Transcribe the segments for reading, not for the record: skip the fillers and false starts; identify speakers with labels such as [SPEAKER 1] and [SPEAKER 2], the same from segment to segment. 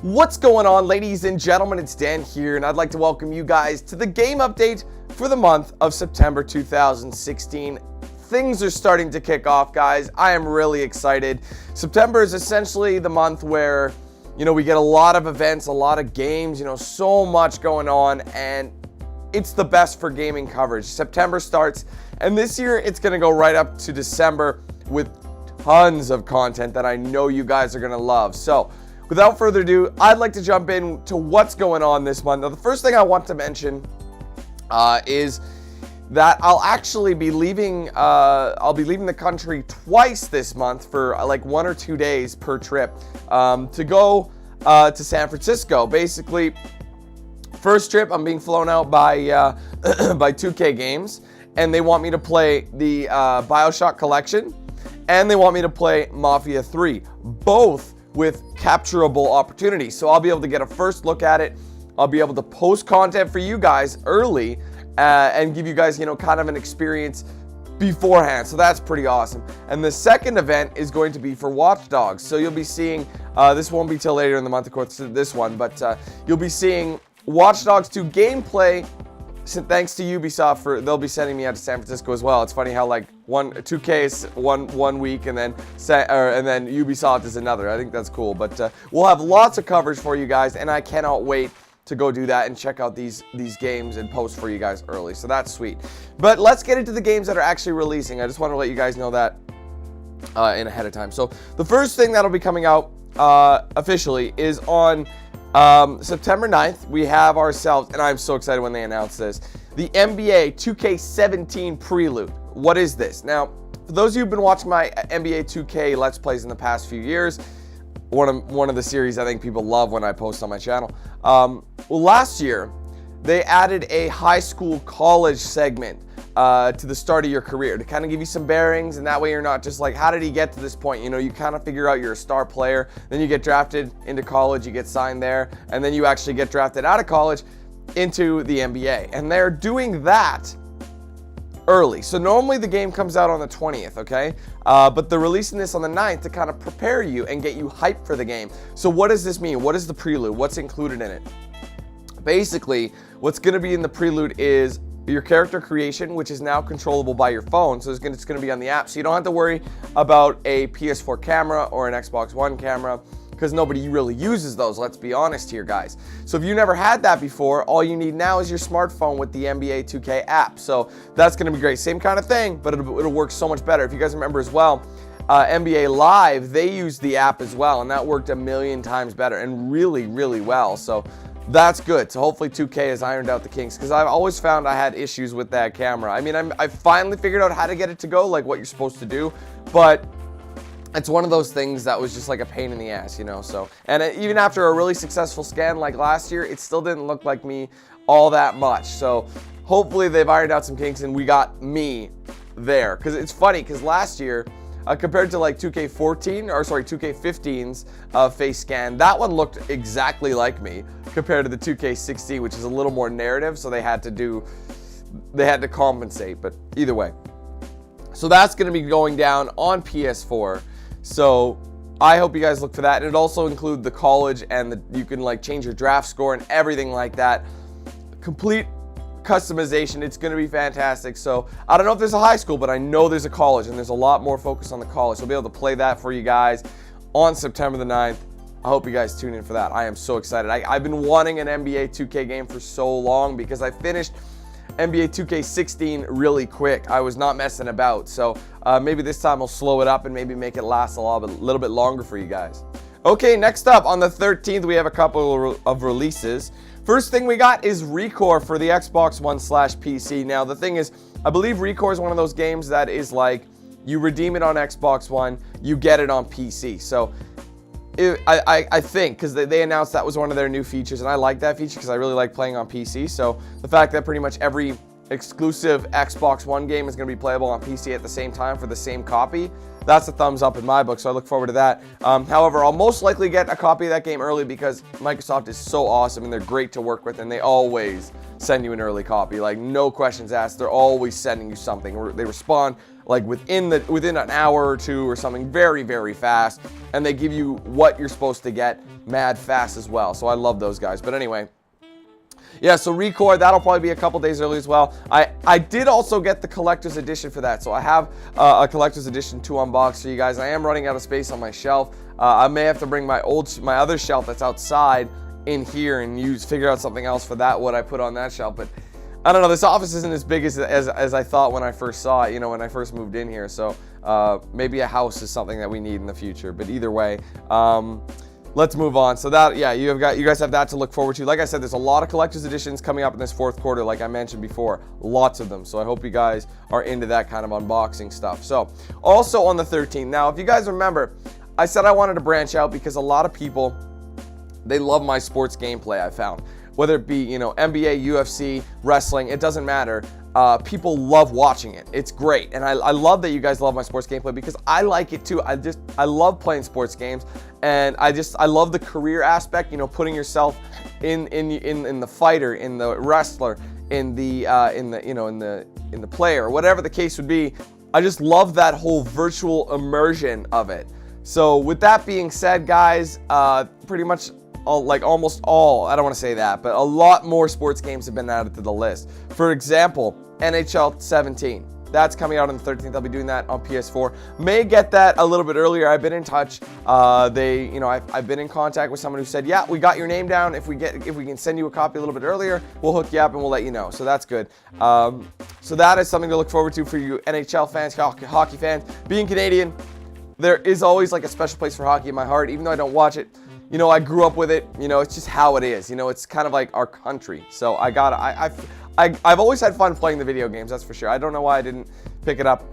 [SPEAKER 1] What's going on, ladies and gentlemen? It's Dan here, and I'd like to welcome you guys to the game update for the month of September 2016. Things are starting to kick off, guys. I am really excited. September is essentially the month where, we get a lot of events, a lot of games, so much going on, and it's the best for gaming coverage. September starts, and this year it's going to go right up to December with tons of content that I know you guys are going to love. So, without further ado, I'd like to jump into what's going on this month. Now, the first thing I want to mention is that I'll actually be leaving. I'll be leaving the country twice this month for like 1 or 2 days per trip to go to San Francisco. Basically, first trip I'm being flown out by by 2K Games, and they want me to play the Bioshock Collection, and they want me to play Mafia 3, both with capturable opportunities. So I'll be able to get a first look at it. I'll be able to post content for you guys early and give you guys, kind of an experience beforehand. So that's pretty awesome. And the second event is going to be for Watch Dogs. So you'll be seeing, this won't be till later in the month, of course, this one, but you'll be seeing Watch Dogs 2 gameplay. So thanks to Ubisoft they'll be sending me out to San Francisco as well. It's funny how 2K is one week and then Ubisoft is another. I think that's cool. But we'll have lots of coverage for you guys, and I cannot wait to go do that and check out these games and post for you guys early. So that's sweet. But let's get into the games that are actually releasing. I just want to let you guys know that in ahead of time. So the first thing that'll be coming out officially is on September 9th, we have ourselves, and I'm so excited when they announce this, the NBA 2K17 Prelude. What is this? Now, for those of you who've been watching my NBA 2K Let's Plays in the past few years, one of the series I think people love when I post on my channel. Well, last year, they added a high school college segment to the start of your career to kind of give you some bearings, and that way you're not just like, how did he get to this point? You kind of figure out you're a star player, then you get drafted into college, you get signed there, and then you actually get drafted out of college into the NBA. And they're doing that early. So normally the game comes out on the 20th, okay? But they're releasing this on the 9th to kind of prepare you and get you hyped for the game. So what does this mean? What is the Prelude? What's included in it? Basically, what's going to be in the Prelude is your character creation, which is now controllable by your phone. So it's going to be on the app. So you don't have to worry about a PS4 camera or an Xbox One camera, because nobody really uses those, let's be honest here, guys. So if you never had that before, all you need now is your smartphone with the NBA 2K app. So that's going to be great. Same kind of thing, but it'll work so much better. If you guys remember as well, NBA Live, they used the app as well, and that worked a million times better and really, really well. So that's good. So hopefully 2K has ironed out the kinks, because I've always found I had issues with that camera. I mean, I finally figured out how to get it to go, like what you're supposed to do, but it's one of those things that was just like a pain in the ass, so. And even after a really successful scan like last year, it still didn't look like me all that much. So hopefully they've ironed out some kinks and we got me there. Because it's funny, because last year, compared to like 2K15's face scan, that one looked exactly like me compared to the 2K16, which is a little more narrative, so they had to compensate, but either way. So that's going to be going down on PS4. So I hope you guys look for that. And it also includes the college, and you can change your draft score and everything like that. Complete customization. It's going to be fantastic. So I don't know if there's a high school, but I know there's a college, and there's a lot more focus on the college. So I'll be able to play that for you guys on September the 9th. I hope you guys tune in for that. I am so excited. I've been wanting an NBA 2K game for so long, because I finished NBA 2K16 really quick. I was not messing about. So maybe this time I'll slow it up and maybe make it last a little bit longer for you guys. Okay, next up on the 13th, we have a couple of releases. First thing we got is ReCore for the Xbox One / PC. Now, the thing is, I believe ReCore is one of those games that is like, you redeem it on Xbox One, you get it on PC. So I think, because they announced that was one of their new features, and I like that feature because I really like playing on PC. So the fact that pretty much every exclusive Xbox One game is going to be playable on PC at the same time for the same copy, that's a thumbs up in my book, so I look forward to that. However, I'll most likely get a copy of that game early, because Microsoft is so awesome and they're great to work with, and they always send you an early copy. Like, no questions asked. They're always sending you something. They respond like within an hour or two or something, very, very fast. And they give you what you're supposed to get mad fast as well. So I love those guys. But anyway, yeah, so ReCore, that'll probably be a couple days early as well. I did also get the collector's edition for that. So I have a collector's edition to unbox for you guys. I am running out of space on my shelf. I may have to bring my other shelf that's outside in here and figure out something else for that, what I put on that shelf. But I don't know, this office isn't as big as I thought when I first saw it, you know, when I first moved in here. So maybe a house is something that we need in the future. But either way, let's move on. So that, yeah, you guys have that to look forward to. Like I said, there's a lot of collector's editions coming up in this fourth quarter, like I mentioned before, lots of them. So I hope you guys are into that kind of unboxing stuff. So also on the 13th, now if you guys remember, I said I wanted to branch out because a lot of people, they love my sports gameplay. I found, whether it be, you know, NBA, UFC, wrestling, it doesn't matter. People love watching it. It's great. And I love that you guys love my sports gameplay because I like it too. I love playing sports games, and I love the career aspect, you know, putting yourself in the fighter, in the wrestler, in the player, whatever the case would be. I just love that whole virtual immersion of it. So with that being said, guys, pretty much almost all, I don't want to say that, but a lot more sports games have been added to the list. For example, NHL 17. That's coming out on the 13th. I'll be doing that on PS4. May get that a little bit earlier. I've been in touch. I've been in contact with someone who said, yeah, we got your name down. If we can send you a copy a little bit earlier, we'll hook you up and we'll let you know. So that's good. So that is something to look forward to for you NHL fans, hockey fans. Being Canadian, there is always like a special place for hockey in my heart, even though I don't watch it. You know, I grew up with it. You know, it's just how it is. You know, it's kind of like our country. So I've always had fun playing the video games, that's for sure. I don't know why I didn't pick it up,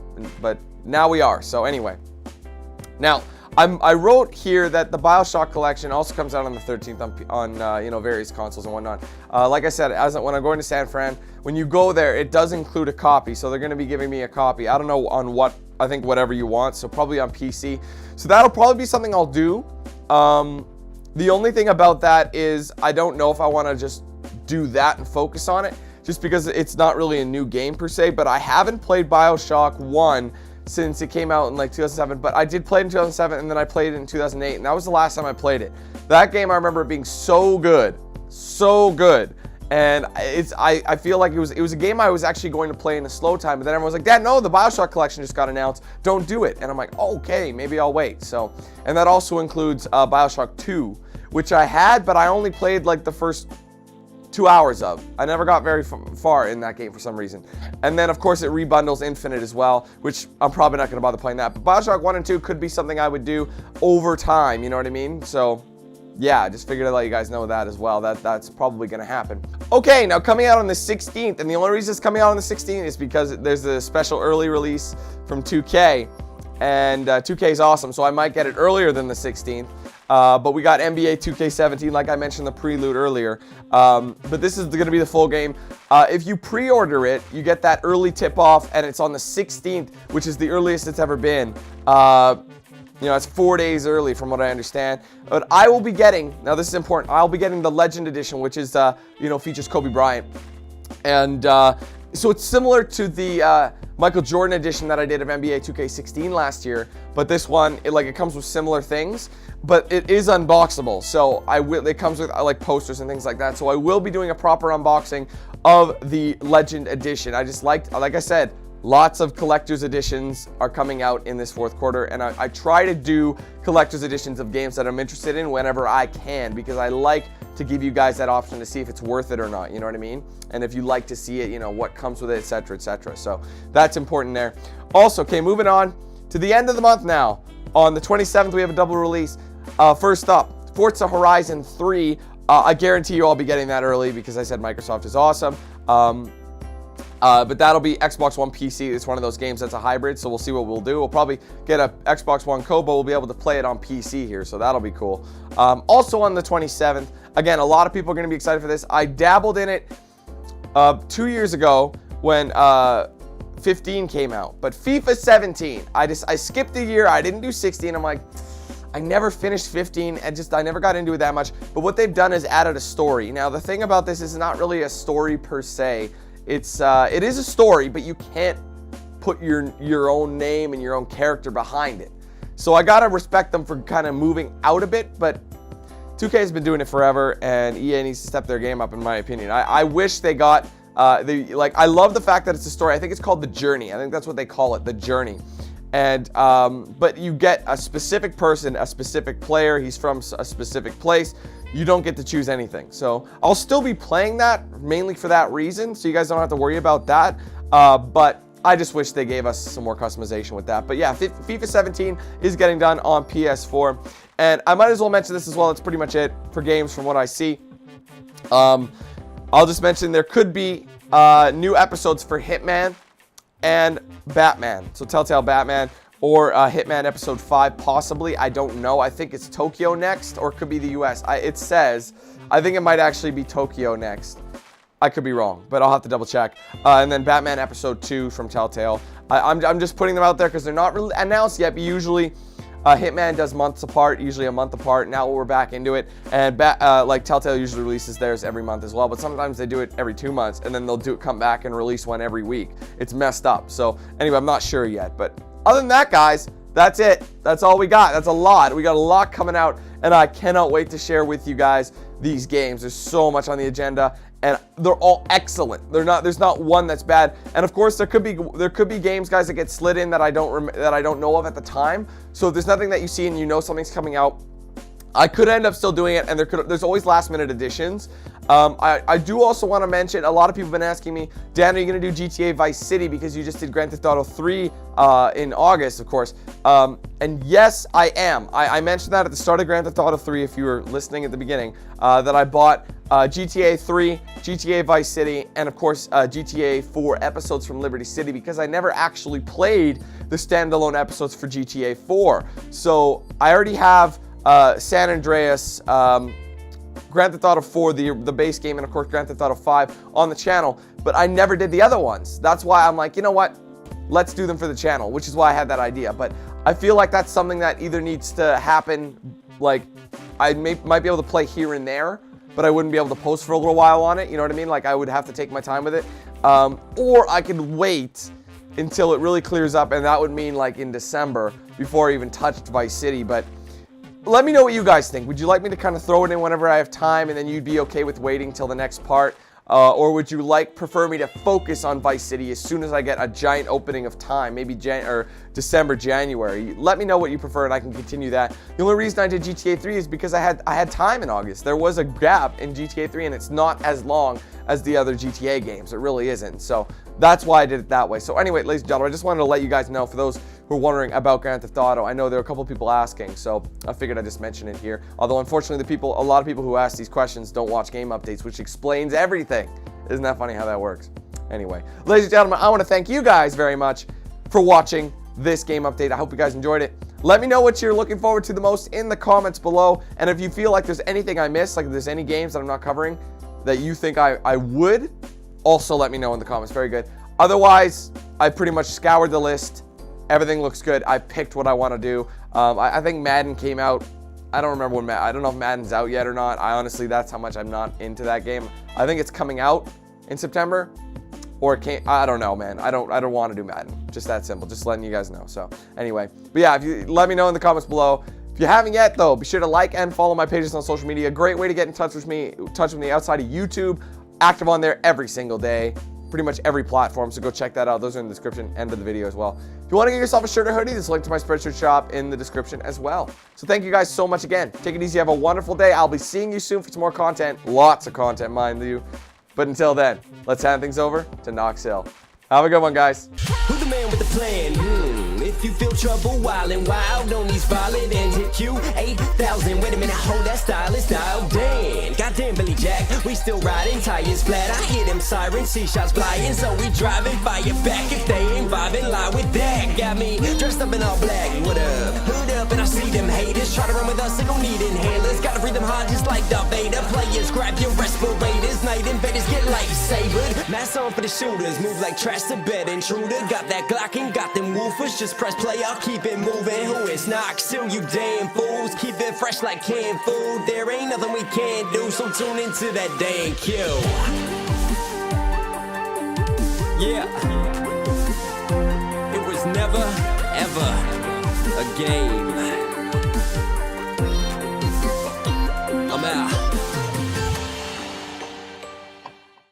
[SPEAKER 1] but now we are. So anyway, now I wrote here that the Bioshock Collection also comes out on the 13th on various consoles and whatnot. Like I said, when I'm going to San Fran, when you go there, it does include a copy. So they're going to be giving me a copy. I don't know on what. I think whatever you want. So probably on PC. So that'll probably be something I'll do. The only thing about that is I don't know if I want to just do that and focus on it, just because it's not really a new game per se. But I haven't played Bioshock 1 since it came out in like 2007, but I did play it in 2007, and then I played it in 2008, and that was the last time I played it. That game, I remember it being so good, and I feel like it was a game I was actually going to play in a slow time, but then everyone was like, Dad, no, the Bioshock Collection just got announced, don't do it. And I'm like, okay, maybe I'll wait. So, and that also includes Bioshock 2, which I had, but I only played like the first 2 hours of. I never got very far in that game for some reason. And then of course it rebundles Infinite as well, which I'm probably not going to bother playing that. But Bioshock 1 and 2 could be something I would do over time, you know what I mean? So yeah, I just figured I'd let you guys know that as well. That's probably going to happen. Okay, now coming out on the 16th, and the only reason it's coming out on the 16th is because there's a special early release from 2K, and 2K is awesome, so I might get it earlier than the 16th. But we got NBA 2K17, like I mentioned the Prelude earlier. But this is going to be the full game. If you pre-order it, you get that early tip-off, and it's on the 16th, which is the earliest it's ever been. You know, it's 4 days early from what I understand. But I will be getting, now this is important, I'll be getting the Legend Edition, which is, features Kobe Bryant. And so it's similar to the Michael Jordan edition that I did of NBA 2K16 last year. But this one, it comes with similar things, but it is unboxable. So it comes with like posters and things like that. So I will be doing a proper unboxing of the Legend Edition. Like I said, lots of collector's editions are coming out in this fourth quarter, and I try to do collector's editions of games that I'm interested in whenever I can, because I like to give you guys that option to see if it's worth it or not, you know what I mean? And if you like to see it, you know, what comes with it, etc., etc. So that's important there. Also, okay, moving on to the end of the month now. On the 27th, we have a double release. First up, Forza Horizon 3. I guarantee you I'll be getting that early because I said Microsoft is awesome. But that'll be Xbox One PC. It's one of those games that's a hybrid, so we'll see what we'll do. We'll probably get a Xbox One Code, but we'll be able to play it on PC here, so that'll be cool. Also on the 27th, again, a lot of people are going to be excited for this. I dabbled in it 2 years ago when 15 came out, but FIFA 17, I skipped a year. I didn't do 16. I'm like, I never finished 15, and I never got into it that much. But what they've done is added a story. Now, the thing about this is not really a story per se. It is a story, but you can't put your own name and your own character behind it. So I gotta respect them for kind of moving out a bit, but 2K has been doing it forever, and EA needs to step their game up, in my opinion. I wish they got, I love the fact that it's a story. I think it's called The Journey. I think that's what they call it, The Journey. And, but you get a specific person, a specific player, he's from a specific place. You don't get to choose anything. So I'll still be playing that, mainly for that reason, so you guys don't have to worry about that. But I just wish they gave us some more customization with that. But yeah, FIFA 17 is getting done on PS4. And I might as well mention this as well. That's pretty much it for games from what I see. I'll just mention there could be new episodes for Hitman and Batman. So Telltale Batman or Hitman Episode 5 possibly. I don't know. I think it's Tokyo next, or it could be the US. It says, I think it might actually be Tokyo next. I could be wrong, but I'll have to double check. And then Batman Episode 2 from Telltale. I'm just putting them out there because they're not really announced yet, but usually Hitman does months apart, usually a month apart. Now we're back into it, and like Telltale usually releases theirs every month as well, but sometimes they do it every 2 months, and then they'll come back and release one every week. It's messed up. So anyway, I'm not sure yet, but other than that, guys, that's it. That's all we got. That's a lot. We got a lot coming out, and I cannot wait to share with you guys these games. There's so much on the agenda, and they're all excellent. There's not one that's bad. And of course, there could be games, guys, that get slid in that I don't know of at the time. So if there's nothing that you see and you know something's coming out, I could end up still doing it, and there's always last minute additions. I do also want to mention, a lot of people have been asking me, Dan, are you going to do GTA Vice City because you just did Grand Theft Auto 3 in August, of course. And yes, I am. I mentioned that at the start of Grand Theft Auto 3, if you were listening at the beginning, that I bought GTA 3, GTA Vice City, and of course GTA 4 episodes from Liberty City, because I never actually played the standalone episodes for GTA 4. So I already have San Andreas, Grand Theft Auto 4, the base game, and of course Grand Theft Auto 5 on the channel, but I never did the other ones. That's why I'm like, you know what? Let's do them for the channel, which is why I had that idea. But I feel like that's something that either needs to happen, like I might be able to play here and there, but I wouldn't be able to post for a little while on it, you know what I mean? Like I would have to take my time with it. Or I could wait until it really clears up, and that would mean like in December before I even touched Vice City. But let me know what you guys think. Would you like me to kind of throw it in whenever I have time, and then you'd be okay with waiting till the next part? Or would you prefer me to focus on Vice City as soon as I get a giant opening of time, maybe December, January? Let me know what you prefer, and I can continue that. The only reason I did GTA 3 is because I had time in August. There was a gap in GTA 3, and it's not as long as the other GTA games. It really isn't. So that's why I did it that way. So anyway, ladies and gentlemen, I just wanted to let you guys know, for those who are wondering about Grand Theft Auto, I know there are a couple people asking, so I figured I'd just mention it here. Although unfortunately, a lot of people who ask these questions don't watch game updates, which explains everything. Isn't that funny how that works? Anyway, ladies and gentlemen, I want to thank you guys very much for watching this game update. I hope you guys enjoyed it. Let me know what you're looking forward to the most in the comments below. And if you feel like there's anything I missed, like if there's any games that I'm not covering that you think I would, also let me know in the comments. Very good. Otherwise, I pretty much scoured the list. Everything looks good. I picked what I want to do. I think Madden came out. I don't remember when I don't know if Madden's out yet or not. Honestly, that's how much I'm not into that game. I think it's coming out in September, or it can't. I don't know, man. I don't want to do Madden. Just that simple. Just letting you guys know. So anyway, but yeah, if you let me know in the comments below. If you haven't yet, though, be sure to like and follow my pages on social media. Great way to get in touch with me outside of YouTube. Active on there every single day. Pretty much every platform, so go check that out. Those are in the description, end of the video as well. If you want to get yourself a shirt or hoodie, there's a link to my Spreadshirt shop in the description as well. So thank you guys so much again. Take it easy. Have a wonderful day. I'll be seeing you soon for some more content. Lots of content, mind you. But until then, let's hand things over to Knox Hill. Have a good one, guys.
[SPEAKER 2] Who's the man with the plan? If you feel trouble, wild and wild on these violent ends, hit you 8,000. Wait a minute, hold that style, it's dialed in. Goddamn Billy Jack, we still riding, tires flat. I hear them sirens, see shots flying, so we driving, fire back. If they ain't vibing, lie with that. Got me dressed up in all black. What up? Hood up, and I see them haters try to run with us. They gon' need inhalers. Gotta breathe them hard, just like Darth Vader. Players, grab your respirators. Night invaders get lightsabered. Mask on for the shooters, move like trash to bed intruder. Got that Glock and got them woofers. Just press play, I'll keep it moving. Who is Knox Hill, you damn fools? Keep it fresh like canned food. There ain't nothing we can't do, so tune into that DanQ. Yeah. never, ever again.